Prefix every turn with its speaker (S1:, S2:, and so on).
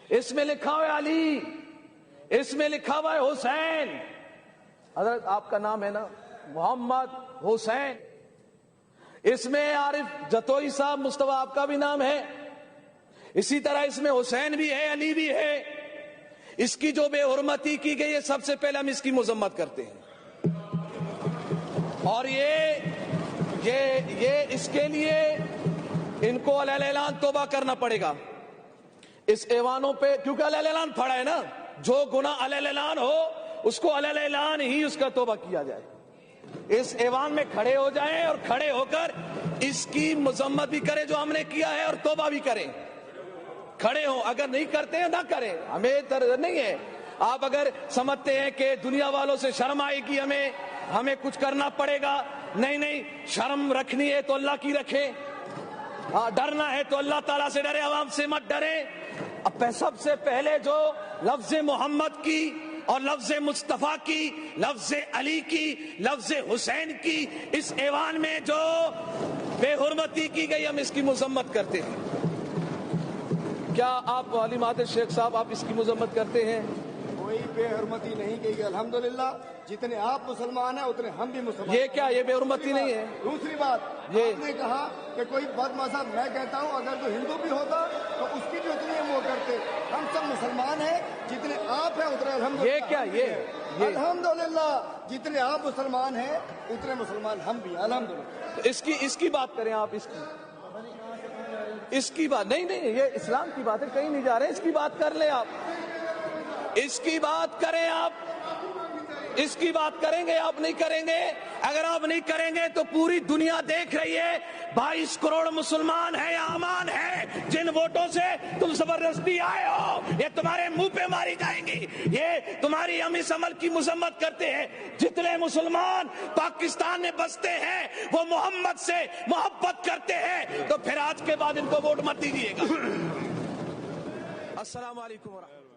S1: اس میں لکھا ہوا ہے علی، اس میں لکھا ہوا ہے حسین. حضرت آپ کا نام ہے نا محمد حسین. اس میں عارف جتوئی صاحب مصطفیٰ آپ کا بھی نام ہے. اسی طرح اس میں حسین بھی ہے، علی بھی ہے. اس کی جو بے حرمتی کی گئی ہے سب سے پہلے ہم اس کی مذمت کرتے ہیں. اور یہ اس کے لیے ان کو علیہ اعلان توبہ کرنا پڑے گا اس ایوانوں پہ، کیونکہ علیہ اعلان پڑا ہے نا. جو گناہ علیہ اعلان ہو اس کو علیہ اعلان ہی اس کا توبہ کیا جائے. اس ایوان میں کھڑے ہو جائیں اور کھڑے ہو کر اس کی مذمت بھی کریں جو ہم نے کیا ہے، اور توبہ بھی کریں. کھڑے ہوں، اگر نہیں کرتے ہیں نہ کریں، ہمیں درد نہیں ہے. آپ اگر سمجھتے ہیں کہ دنیا والوں سے شرم آئے گی ہمیں کچھ کرنا پڑے گا، نہیں، شرم رکھنی ہے تو اللہ کی رکھیں. ڈرنا ہے تو اللہ تعالیٰ سے ڈرے، عوام سے مت ڈرے. اب سب سے پہلے جو لفظ محمد کی اور لفظ مصطفیٰ کی، لفظ علی کی، لفظ حسین کی اس ایوان میں جو بے حرمتی کی گئی ہم اس کی مذمت کرتے ہیں. کیا آپ علی مہدی شیخ صاحب آپ اس کی مذمت کرتے ہیں؟
S2: کوئی بے حرمتی نہیں کی گئی. الحمدللہ جتنے آپ مسلمان ہیں اتنے ہم بھی مسلمان.
S1: یہ کیا، یہ بے حرمتی نہیں ہے؟
S2: دوسری بات آپ نے کہا کہ کوئی بد مذہب، میں کہتا ہوں اگر جو ہندو بھی ہوتا تو اس کی بھی اتنی ہم وہ کرتے. ہم سب مسلمان ہیں، جتنے آپ ہیں اتنے الحمدللہ.
S1: یہ کیا، یہ
S2: الحمدللہ جتنے آپ مسلمان ہیں اتنے مسلمان ہم بھی الحمدللہ.
S1: اس کی بات کریں آپ. اس کی بات نہیں، یہ اسلام کی بات ہے، کہیں نہیں جا رہے. اس کی بات کر لیں آپ. اس کی بات کریں آپ. اس کی بات کریں گے آپ؟ نہیں کریں گے. اگر آپ نہیں کریں گے تو پوری دنیا دیکھ رہی ہے 22 کروڑ مسلمان ہیں یا امان ہے جن ووٹوں سے تم زبردستی آئے ہو، یہ تمہارے منہ پہ ماری جائیں گی. یہ تمہاری ہم اس عمل کی مذمت کرتے ہیں. جتنے مسلمان پاکستان میں بستے ہیں وہ محمد سے محبت کرتے ہیں، تو پھر آج کے بعد ان کو ووٹ مت دیجیے گا. السلام علیکم ورحمۃ اللہ.